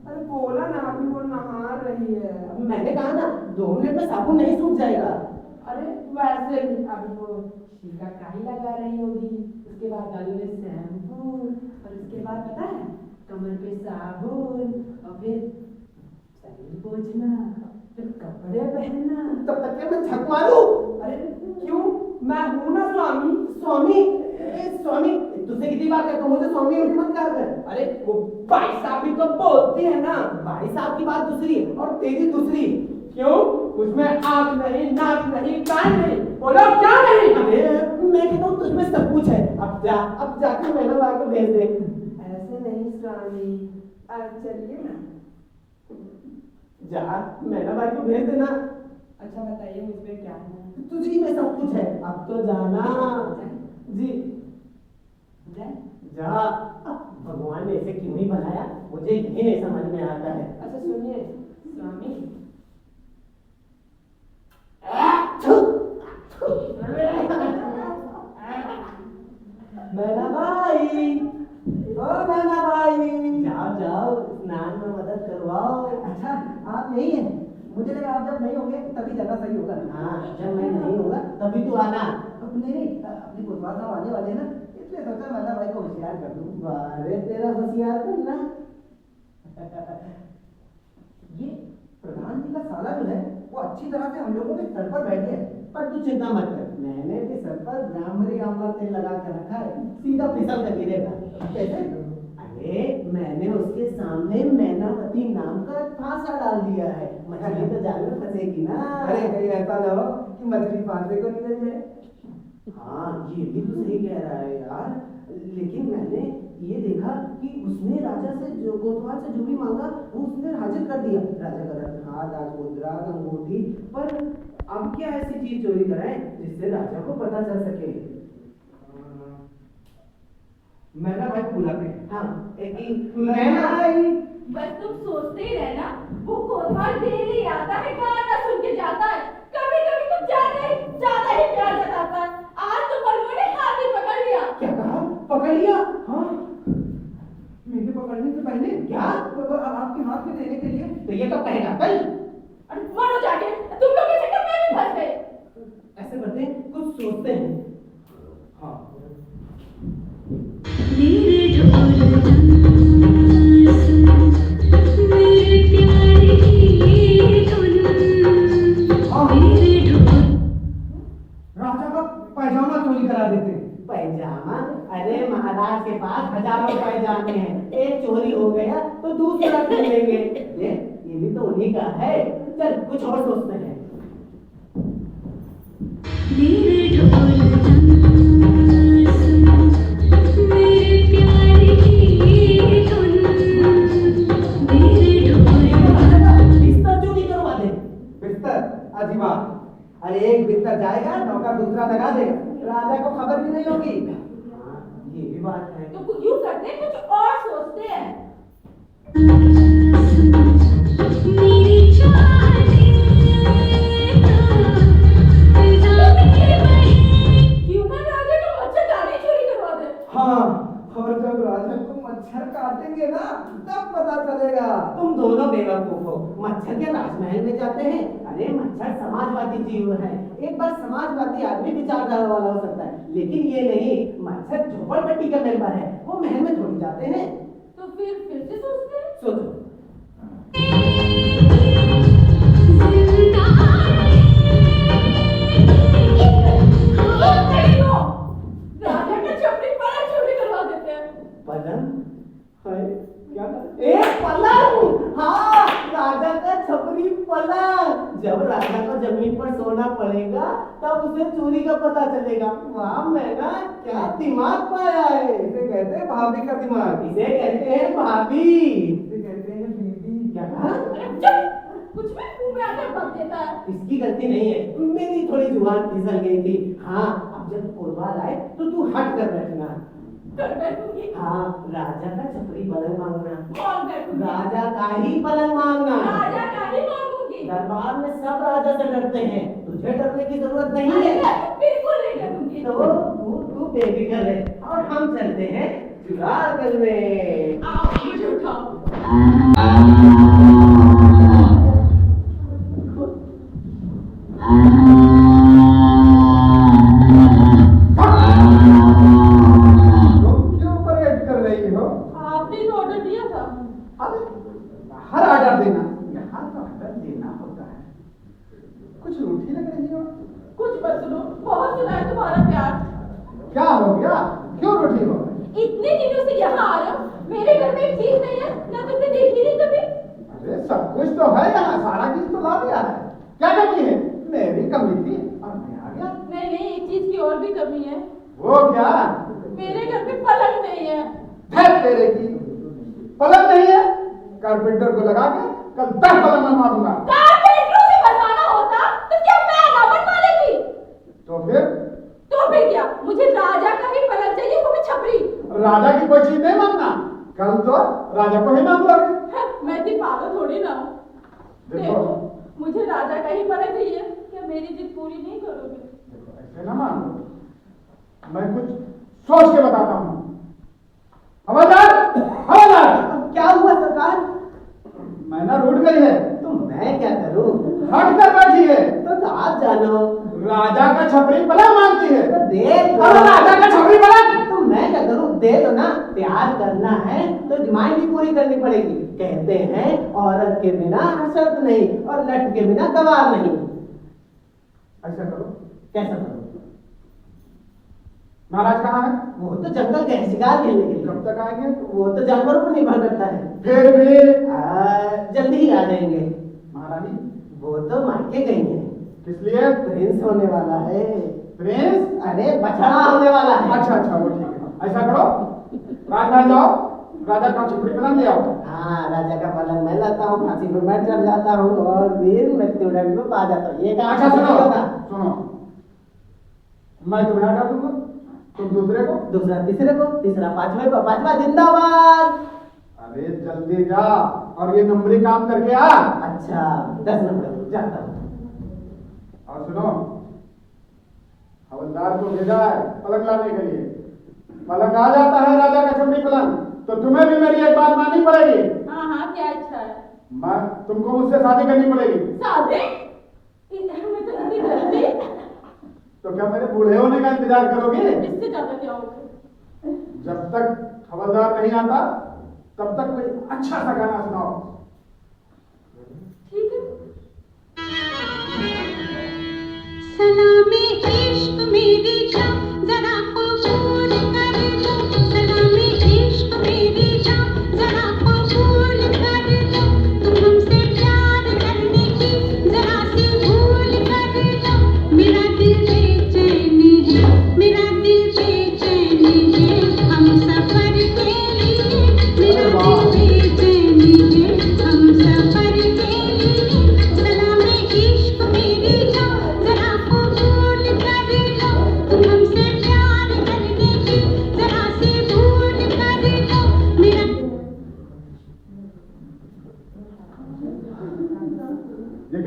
अरे बोला ना अभी वो नहा रही है। मैंने कहा ना 2 मिनट में साबुन नहीं सूख जाएगा। अरे वैसे भी अभी वो शिकाकाई लगा रही होगी, उसके बाद डालोगे शैम्पू, और उसके बाद पता है कमर पे साबुन, और फिर शरीर पोंछना, फिर कपड़े पहनना। तब तक के मैं झक मारूं। अरे क्यों, मैं हूं ना स्वामी। स्वामी, स्वामी तुझसे कितनी बार कहता हूँ, मुझे स्वामी उल्टी मत कहा कर। अरे वो भाई साहब भी तो बोलती है ना। भाई साहब की बात दूसरी और तेरी दूसरी। क्यों, उसमें आंख नहीं, नाक नहीं, कान नहीं, बोलो क्या नहीं? अरे मैं कहता हूँ तुझमें सब कुछ है। अब जाकर मैना भाई को भेज दे। ऐसे नहीं स्वामी, अब चलिए ना। जा, मैना भाई को भेज देना। अच्छा बताइए मुझमें क्या है? तुझी में सब कुछ है, अब तो जाना। जी जा। भगवान ने इसे क्यों ही बनाया, मुझे यही नहीं समझ में आता है। अच्छा सुनिए स्वामी, मैना भाई, ओ मैना भाई, जाओ जाओ स्नान में मदद करवाओ। अच्छा आप यही हैं, मुझे लगा आप जब नहीं होंगे तभी ज्यादा सही होगा। हाँ, जब मैं नहीं होगा तभी तू आना। नहीं अपनी कोतवाल साहब आने वाले हैं ना, इसलिए सोचा मैना भाई को होशियार कर दूं। अरे तेरा होशियार करना। ये प्रधान जी का साला जो है वो अच्छी तरह से हम लोगों के सर पर बैठ गया है। पर तू चिंता मत कर, मैंने भी सर पर ब्राह्मणी आंवला तेल लगा कर रखा है, सीधा फिसल कर गिरेगा। कैसे? अरे मैंने उसके सामने मैनावती नाम का फांसा डाल दिया है, मछली तो जाल में फंसेगी ना। अरे कहीं ऐसा ना हो कि मछली फांसे को निकल जाए। हाँ ये भी तो सही कह रहा है यार, लेकिन मैंने ये देखा कि उसने राजा से जो कोतवाल से जो भी मांगा वो उसने हाजिर कर दिया। राजा का रत्नहार, राजमुद्रा, अंगूठी। पर अब क्या ऐसी चीज चोरी कराएं जिससे राजा को पता चल सके। मैना भाई को बुलाते हैं। हाँ मैना भाई। बस तुम सोचते ही रहना, वो कोतवाल डेली आता है, गाना सुन के जाता है, कभी कभी तो ज्यादा ही प्यार जताता है। आज तो बलबू ने हाथी पकड़ लिया। क्या कहा, पकड़ लिया? हाँ मेरे पकड़ने से पहले क्या? आपके हाथ में देने के लिए। तो ये तो कहेगा कल। अरे मरो जाके, तुम लोग के चक्कर में भी फंस गए। ऐसे करते हैं, कुछ सोचते हैं। हाँ मेरे ढोल मेरे प्यार की धुन, मेरे ढोल। राजा का पैजामा चोरी करा देते हैं। पैजामा? अरे महाराज के पास हजारों रुपए जाने हैं। एक चोरी हो गया तो दूसरा कर लेंगे। ये भी तो उन्हीं का है। चल कुछ और सोचते हैं। मेरे ढोल मेरे प्यार की धुन मेरे ढोल बिस्तर क्यों नहीं करवा दे? बिस्तर अजी बात। अरे एक बिस्तर जाएगा, नौकर दूसरा लगा देगा, राजा को खबर भी नहीं होगी। ये भी बात है। तो कुछ यूं करते हैं, कुछ और सोचते हैं। मेरी चाहते क्यों ना राजा का मच्छरदानी चोरी करवा दे? हाँ, और जब राजा को मच्छर काटेंगे ना तब पता चलेगा। तुम दोनों बेवकूफ हो। मच्छर के राजमहल में जाते हैं? अरे मच्छर समाजवादी जीव है। एक बार समाजवादी आदमी विचारधारा वाला हो सकता है, लेकिन ये नहीं। मच्छर झोपड़पट्टी का मेंबर है, वो महल में थोड़ी जाते हैं। तो फिर से सोचते हैं। सोचो। राजा का छपरी पलंग चोरी करवा देते हैं। पलंग? हाय, क्या एक पलंग? हाँ, राजा का छपरी पलंग। जब राजा को जमीन पर सोना पड़ेगा तब उसे चोरी का पता चलेगा। वाह मैना, क्या दिमाग पाया है। इसे कहते हैं भाभी का दिमाग। इसे कहते हैं भाभी। इसे कहते हैं बीबी। क्या कहा? अरे चुप! कुछ भी मुंह में आकर बक देता है। इसकी गलती नहीं है, मेरी थोड़ी जुबान फिसल गई थी। हाँ, अब जब पुरवाल आए तो तू हट कर बैठना। कर बैठूंगी। हाँ, राजा का छपरी पलंग मांगना। कौन बैठूंगी? राजा का ही पलंग मांगना। राजा का ही मांगूंगी। दरबार में सब राजा से डरते हैं, तुझे डरने की जरूरत नहीं अरे है। मैं बिल्कुल नहीं करूंगी। तो तू बेफिक्र है और हम चलते हैं जुगाड़ में। आओ मुझे उठाओ। तुम क्यों परेड कर रही हो? आपने तो ऑर्डर दिया था। अरे हर ऑर्डर देना, यहाँ तो ऑर्डर देना होता है। कुछ रूठी लग रही हो। कुछ मत सुनो, बहुत सुना है तुम्हारा प्यार। क्या हो गया? क्यों रूठी हो? इतने दिनों से यहाँ आ रहे हो, मेरे घर में एक चीज नहीं है, ना तुमने देखी नहीं कभी। अरे सब कुछ तो है यहाँ, सारा चीज तो ला दिया है। क्या कमी है? मेरी कमी थी और मैं आ गया। नहीं, एक चीज की और भी कमी है। वो क्या? मेरे घर में पलंग नहीं है। है तेरे की पलंग नहीं है? कारपेंटर को लगा के कल 10 पलंग बनवा दूंगा। कारपेंटरों से बनवाना होता तो क्या मैं ना बनवा लेती? तो फिर क्या? मुझे राजा का ही पलंग चाहिए, वो भी छपरी। राजा की कोई चीज नहीं मांगना, कल तो राजा को ही मांग लोगे। मैं इतनी पागल थोड़ी ना हूँ। देखो मुझे राजा का ही पलंग चाहिए। क्या मेरी जिद पूरी नहीं करोगे? देखो, ऐसे ना मानो, मैं कुछ सोच के बताता हूँ। हवलदार, हवलदार! क्या हुआ सरकार? मैना रूठ गई है। तो मैं क्या करूं? हट कर बैठी है। तो आप जानो। राजा का छपरी पलंग मांगती है। तो दे दो। अरे राजा का छपरी पलंग! तो मैं क्या करूं? दे दो ना। प्यार करना है तो डिमांड भी पूरी करनी पड़ेगी। कहते हैं औरत के बिना हसरत नहीं और लट के बिना गवार नहीं। ऐसा करो। कैसा करूं? महाराज कहाँ है? वो तो जंगल गए शिकार खेलने के लिए। कब तक आएंगे? वो तो जानवरों पर निर्भर करता है। फिर भी जल्दी ही आ जाएंगे। महारानी वो तो मायके गई है। किस लिए? प्रिंस होने वाला है। प्रिंस? अरे बछड़ा होने वाला है। अच्छा वो ठीक है। ऐसा करो, राजमहल जाओ, राजा का छपरी पलंग ले आओ। हाँ, राजा का पलंग मैं लाता हूँ, फांसी पर बैठ चढ़ जाता हूँ और वीर मृत्युदंड में पा जाता हूँ। ये काम अच्छा नहीं होगा। सुनो, मैं तुम्हें हटा दूंगा, तुम दूसरे को, दूसरा तीसरे को, तीसरा पांचवे को, पांचवा जिंदाबाद। अरे जल्दी जा और ये नंबरी काम करके आ। अच्छा 10 नंबर जाता हूँ। और सुनो, हवलदार को भेजा है पलंग लाने के लिए। पलंग आ जाता है राजा का छपरी पलंग, तो तुम्हें भी मेरी एक बात माननी पड़ेगी। हाँ, क्या इच्छा है? तुमको मुझसे शादी करनी पड़ेगी। शादी? मैं तो नहीं करती। तो क्या मेरे बूढ़े होने का इंतजार करोगे? इससे ज्यादा क्या होगा? जब तक हवलदार नहीं आता तब तक कोई अच्छा सा गाना सुनाओ। ठीक है। सलामी इश्क मेरी जान जरा कबूल कर लो, सलामी इश्क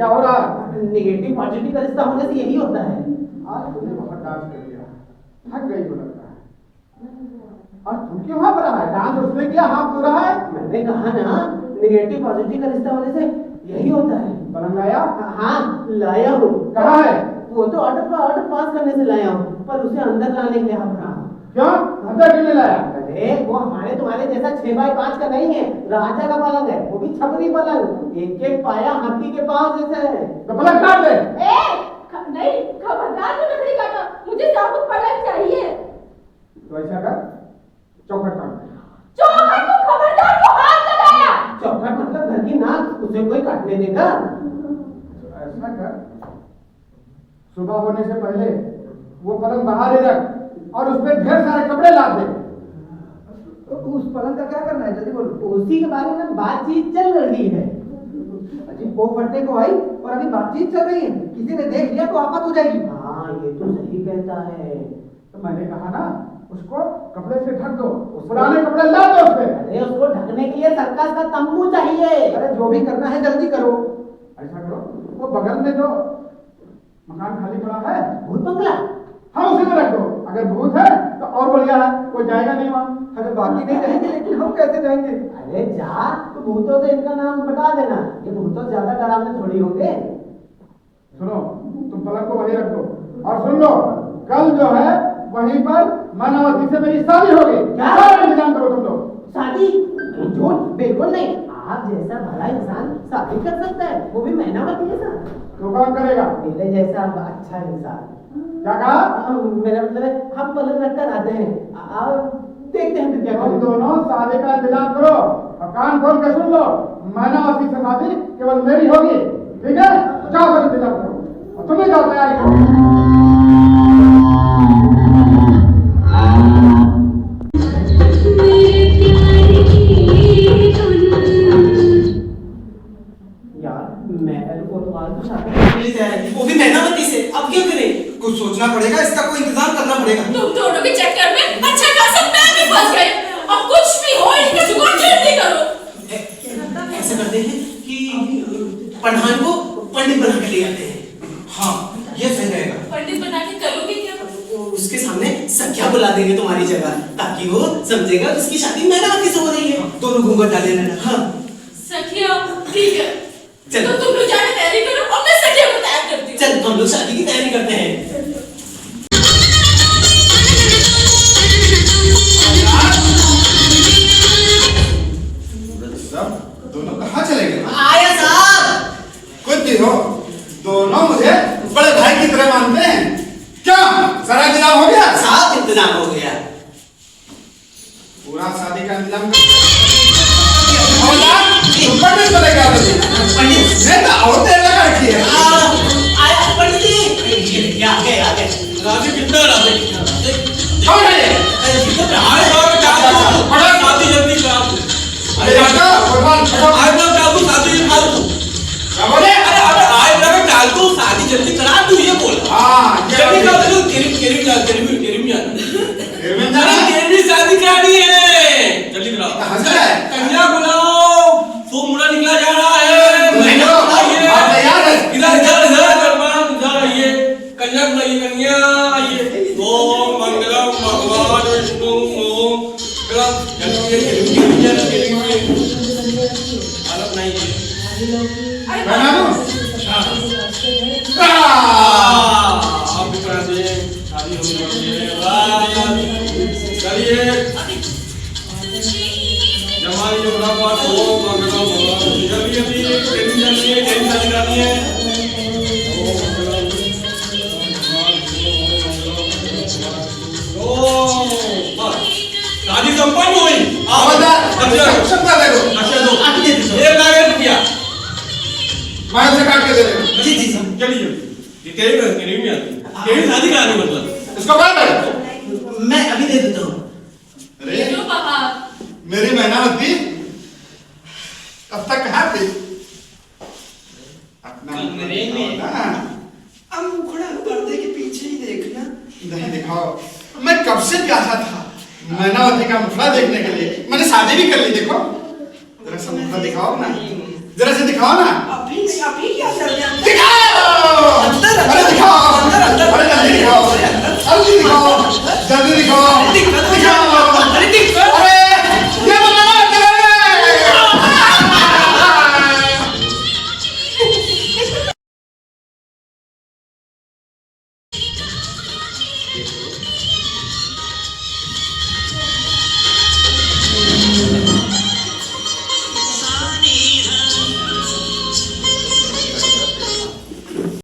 क्या हो रहा है? नेगेटिव पॉजिटिव का रिश्ता होने से यही होता है। आज तुमने बहुत डांस कर दिया, थक गई को लगता है। और तू क्यों वहां पर रहा है? डांस उसने किया, हाथ धो रहा है। मैंने कहा ना, नेगेटिव पॉजिटिव का रिश्ता होने से यही होता है। पलंग लाया? हाँ, लाया हूँ। कहाँ है? वो तो ऑर्डर पास करने से लाया हूँ, पर उसे अंदर लाने के लिए हम रहा। क्यों? अंदर क्यों नहीं लाया? अरे वो हमारे तुम्हारे जैसा 6x5 का नहीं है, राजा का पलंग है, वो भी छपरी पलंग, एक एक पाया हाथी के पांव जैसा है। तो पलंग काट दे। नहीं, खबरदार मुझे नहीं काटा, मुझे साबुत पलंग चाहिए। तो ऐसा कर, चौखट काट दे। चौखट को खबरदार को हाथ लगाया। चौखट मतलब घर की नाक, उसे कोई काटने देगा? ऐसा कर, सुबह होने से पहले वो पलंग बाहर ही रख और उस पर ढेर सारे कपड़े लाद दे। तो उस पलंग का क्या करना है, जल्दी बोलो। उसी के बारे में बातचीत चल रही है। अजी वो फटने को आई और अभी बातचीत चल रही है, किसी ने देख लिया तो आफत हो जाएगी। हाँ, ये तो सही कहता है। तो मैंने कहा ना, उसको कपड़े से ढक दो, पुराने कपड़े ला दो उस पे। अरे उसको ढकने के लिए सर्कस का तंबू चाहिए। अरे जो भी करना है जल्दी करो। ऐसा करो, वो बगल में जो मकान खाली पड़ा है, भूत बंगला। हाँ उसी में रख दो। अगर भूत है तो और बढ़िया है, कोई जाएगा नहीं वहाँ। अरे बाकी नहीं जाएंगे, लेकिन हम कैसे जाएंगे? अरे जा, तो भूतों से इनका नाम बता देना, ये भूतों से ज्यादा डरावने थोड़ी होंगे। सुनो, तुम पलंग को वहीं रख दो और सुन लो, कल जो है वहीं पर मानवती से मेरी शादी होगी। क्या? सारा इंतजाम करो तुम लोग। शादी? झूठ, बिल्कुल नहीं। आप जैसा भला इंसान शादी कर सकता है, वो भी मैनावती के साथ। तो कौन करेगा? मेरे जैसा अच्छा इंसान। क्या कहा? मेरा मतलब है, हम पलंग रख कर आते हैं, देखते हैं फिर क्या तुम करें। दोनों शादी का इंतजाम करो और कान खोल के सुन लो, मानवती से शादी केवल मेरी होगी, ठीक है? जाओ फिर इंतजाम करो और तुम भी जाओ, तैयारी करो। वो भी मैनावती से, अब क्या करें? कुछ सोचना पड़ेगा, इसका कोई इंतजाम करना पड़ेगा। तुम दोनों के चक्कर में अच्छा खासा मैं भी फंस गई। अब कुछ भी हो, इनके जुगाड़ जल्दी करो। ऐसा करते हैं कि पठान को पंडित बना के ले आते हैं। हाँ, ये सही रहेगा। पंडित बना के करोगे क्या? उसके सामने सख्या बुला देंगे तुम्हारी जगह, ताकि वो समझेगा उसकी शादी मैनावती से हो रही है। दोनों घूंघट डाले लेना। हाँ सखिया, ठीक है। चलो। तो तुम लोग जाने तैयारी करो और मैं सखिया को तैयार करती हूँ। चल, हम लोग शादी की तैयारी करते हैं। सब दोनों कहाँ चले गए? आया साहब। कुछ भी हो, दोनों मुझे बड़े भाई की तरह मानते हैं। क्या सारा इंतजाम हो गया? साहब, इंतजाम हो गया। पूरा शादी का इंतजाम कर पंडित चले गया। पंडित नहीं तो और देर लगा रखी है। आया पंडित जी। आ गए। राधे कितना राधे कौन है ये? आए बार शादी जल्दी करा तू। अरे बेटा, भगवान आए बार डालू शादी करा तू। क्या बोले? अरे आए बार डालू शादी जल्दी करा तू, ये बोल। हाँ, जल्दी करा तू। केरिम शादी करानी है, जल्दी कराओ। कहाँ से है? कन्या बुलाओ, तो मुड़ा निकला जा रहा है। आप तैयार है? इधर इधर आइए, कन्या बुलाइए, कन्या आइए। ओम मंगलम भगवान विष्णु ओम अलग नहीं है। बना दूं? आप भी करा दे, शादी होने वाली है। वाह, चलिए जमाई जोड़ा बात हो, मंगलम भगवान जल्दी शादी करानी है। ओम मंगलम शादी संपन्न हुई। क्षमता देखो। रुपया मैं से काट के दे देगा। जी। चलिए ये तेरी में आती, तेरी शादी करानी मतलब। इसको बाहर बैठ। मैं अभी दे देता हूँ। अरे जो बाहर मेरी मेहनती अब तक कहाँ थी? अपना कमरे में। अब मुखड़ा पर्दे के पीछे ही देखना। नहीं दिखाओ, मैं कब से प्यासा था मैनावती का मुखड़ा देखने के लिए। मैंने शादी भी कर ली। देखो जरा सा मुखड़ा दिखाओ ना, जरा से दिखाओ ना। अभी क्या कर रहे हैं? दिखाओ अंदर अरे दिखाओ अंदर अरे जल्दी दिखाओ जल्दी दिखाओ जल्दी दिखाओ